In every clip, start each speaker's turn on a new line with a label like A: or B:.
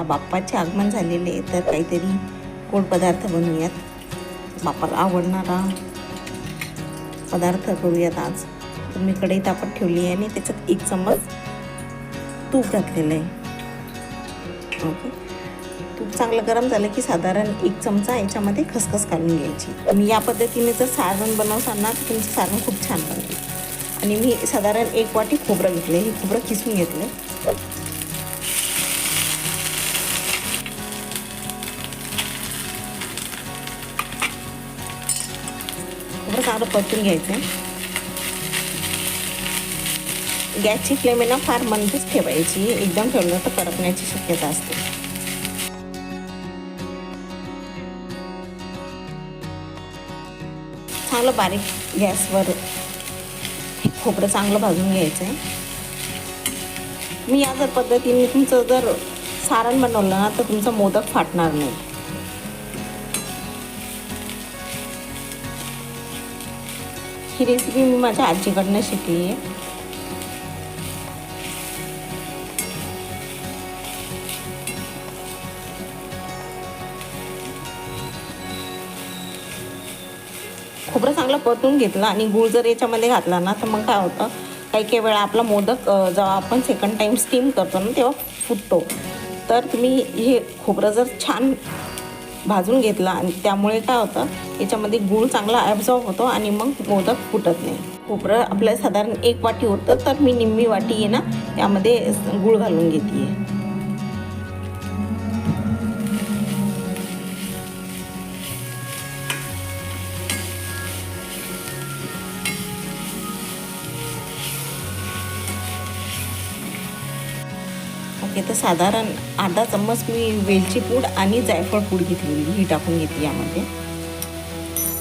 A: बाप्पाचे आगमन झालेले आहे, तर काहीतरी गोड पदार्थ बनवूयात. बाप्पाला आवडणारा पदार्थ करूयात आज. तर मी कढई तापत ठेवली आहे आणि त्याच्यात 1 चम्मच तूप घातलेलं आहे. ओके, तूप चांगलं गरम झालं की साधारण 1 चमचा याच्यामध्ये खसखस घालून घ्यायची. मी या पद्धतीने जर सारण बनवताना ना तर तुमचं सारण खूप छान बनते. आणि मी साधारण 1 वाटी खोबरं घेतलं, हे खोबरं किसून घेतलं. खोबरं चांगलं परतून घ्यायचं. गॅसची फ्लेम आहे ना फार मंदच ठेवायची, एकदम ठेवलं तर करपण्याची शक्यता असते. चांगलं बारीक गॅसवर खोबरं चांगलं भाजून घ्यायचं आहे. मी या जर पद्धतीने तुमचं जर सारण बनवलं ना तर तुमचा मोदक फाटणार नाही. ही रेसिपी मी माझ्या आजीकडनं शिकली आहे. खोबरं चांगलं परतून घेतलं आणि गूळ जर याच्यामध्ये घातला ना तर मग काय होतं, काही वेळा आपला मोदक जेव्हा आपण सेकंड टाईम स्टीम करतो ना तेव्हा फुटतो. तर तुम्ही हे खोबरं जर छान भाजून घेतला आणि त्यामुळे काय होतं, याच्यामध्ये गूळ चांगला ॲब्झॉर्ब होतो आणि मग मोदक फुटत नाही. खोबरं आपल्याला साधारण 1 वाटी होतं, तर मी निम्मी वाटी आहे ना त्यामध्ये गूळ घालून घेते आहे. ओके, तर साधारण अर्धा चम्मच मी वेलची पूड आणि जायफळ पूड घेतलेली, ही टाकून घेतली यामध्ये.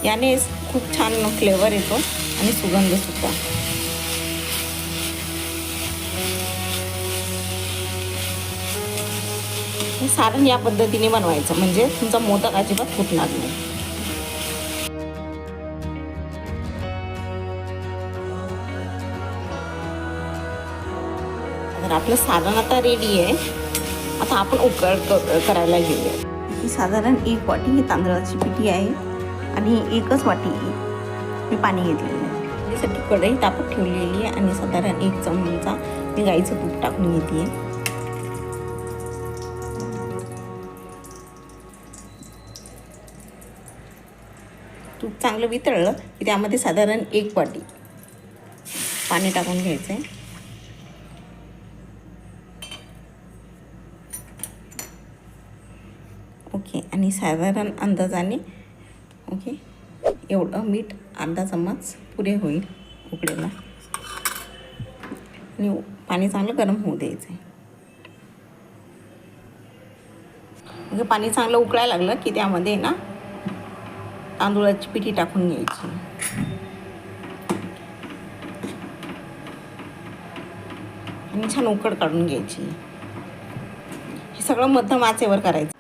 A: याने खूप छान फ्लेवर येतो आणि सुगंधसुद्धा. हे सारण या पद्धतीने बनवायचं म्हणजे तुमचा मोदक अजिबात फुटणार नाही. तर आपलं सारण आता रेडी आहे. आता आपण उकळ करायला घेऊया. ही साधारण 1 वाटी तांदळाची पिठी आहे आणि 1च वाटी मी पाणी घेतलेलं आहे. त्यासाठी कढई तापत ठेवलेली आहे आणि साधारण 1 चमचा मी गाईचं तूप टाकून घेते आहे. तूप चांगलं वितळलं की त्यामध्ये साधारण 1 वाटी पाणी टाकून घ्यायचं आहे. ओके, आणि साधारण अंदाजाने ओके एवढं मीठ अर्धा चम्मच पुरे होईल उकळेला. आणि पाणी चांगलं गरम होऊ द्यायचं आहे. म्हणजे पाणी चांगलं उकळायला लागलं की त्यामध्ये ना तांदूळाची पिठी टाकून घ्यायची आणि छान उकड काढून घ्यायची. हे सगळं मध्यम आचेवर करायचं.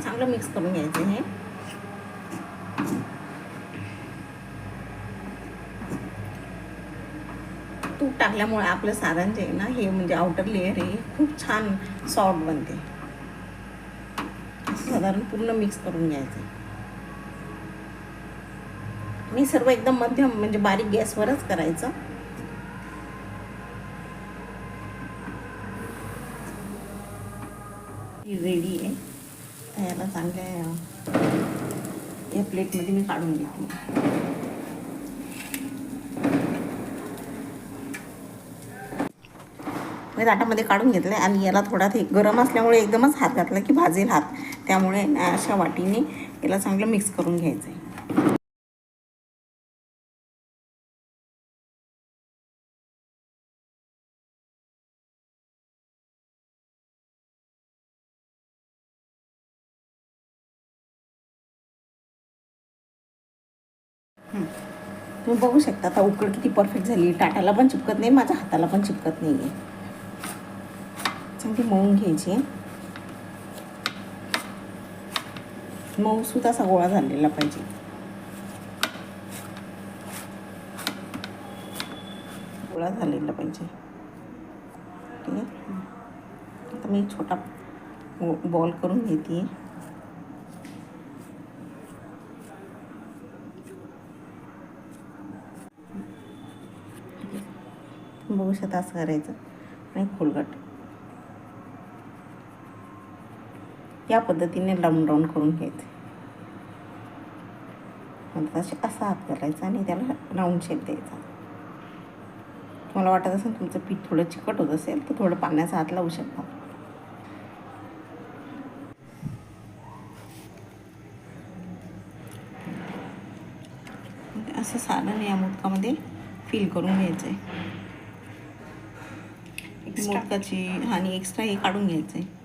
A: चांगलं मिक्स करून घ्यायचं. हे तूप टाकल्यामुळे आपलं सारण जे आहे ना हे म्हणजे आउटर लेअर आहे खूप छान सॉफ्ट बनते. साधारण पूर्ण मिक्स करून घ्यायचं आणि सर्व एकदम मध्यम म्हणजे बारीक गॅसवरच करायचं. रेडी आहे. याला चांगल्या या प्लेटमध्ये मी काढून घेते. मी ताटामध्ये काढून घेतलं आणि याला थोडा ते गरम असल्यामुळे एकदमच हात घातला की भाजेल हात, त्यामुळे अशा वाटीने याला चांगलं मिक्स करून घ्यायचं आहे. तुम्ही बघू शकता आता उकड किती परफेक्ट झाली. ताटाला पण चिपकत नाही, माझ्या हाताला पण चिपकत नाही आहे. चांगली मळून घ्यायची. मऊसूत असा गोळा झालेला पाहिजे. वेगळा झालेला पाहिजे. ठीक आहे. आता मी छोटा बॉल करून घेते. बघू शकता असं करायचं आणि खोलगट या पद्धतीने राऊंड करून घ्यायचं. नंतर असा हात करायचा आणि त्याला राऊंड शेप द्यायचा. तुम्हाला वाटत असेल तुमचं पीठ थोडं चिकट होत असेल तर थोडं पाण्याचा हात लावू शकता. असं सारण या मोदकामध्ये फिल करून घ्यायचं आहे. मोदकाची आणि एक्स्ट्रा हे काढून घ्यायचं आहे.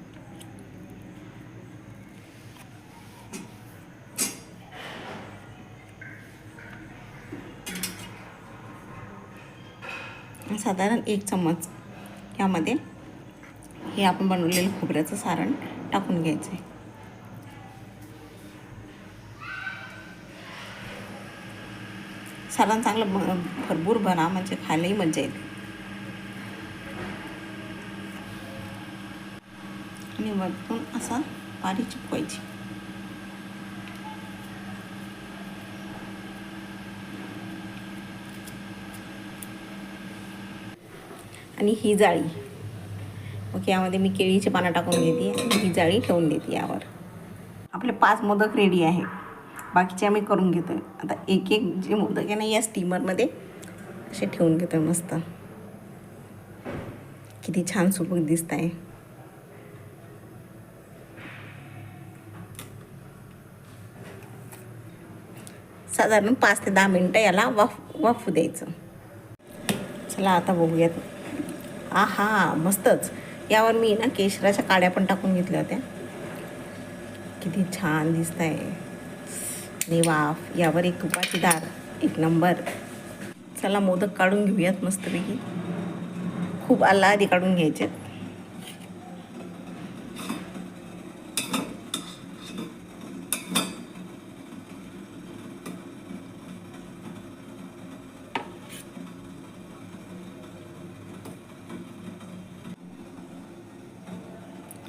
A: साधारण 1 चम्मच यामध्ये हे आपण बनवलेलं खोबऱ्याचं सारण टाकून घ्यायचं आहे. सारण चांगलं भरपूर भरा म्हणजे खायलाही मजा येते. आणि वरतून असा पारी चिपकायची. आणि ही जाळी ओके, यामध्ये मी केळीची पानं टाकून घेते आणि ही जाळी ठेवून देते यावर. आपले 5 मोदक रेडी आहे. बाकीचे आम्ही करून घेतो आहे. आता एक एक जे मोदक आहे ना या स्टीमरमध्ये असे ठेवून घेतो आहे. मस्त किती छान सुबक दिसत आहे. साधारण 5 ते 10 मिनटं याला वाफू द्यायचं. चला आता बघूयात. आहा मस्तच. यावर मी ना केशराच्या काड्या पण टाकून घेतल्या होत्या. किती छान दिसत आहे. आणि वाफ यावर एक तुपाची धार, एक नंबर. चला मोदक काढून घेऊयात मस्तपैकी. खूप आधी काढून घ्यायचे.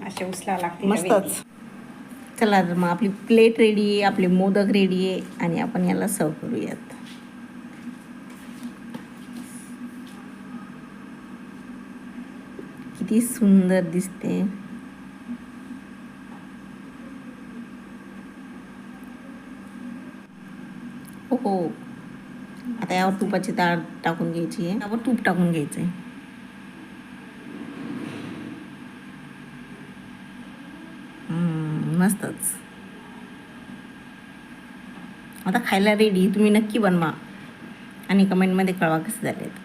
B: असे उचलावं लागते
A: मस्तच. चला तर मग आपली प्लेट रेडी आहे, आपले मोदक रेडी आहे आणि आपण याला सर्व करूयात. किती सुंदर दिसते. हो, आता यावर तुपाची डाळ टाकून घ्यायची आहे. यावर तूप टाकून घ्यायचं आहे. मस्तच. आता खायला रेडी. तुम्ही नक्की बनवा आणि कमेंटमध्ये कळवा कसे झालेत.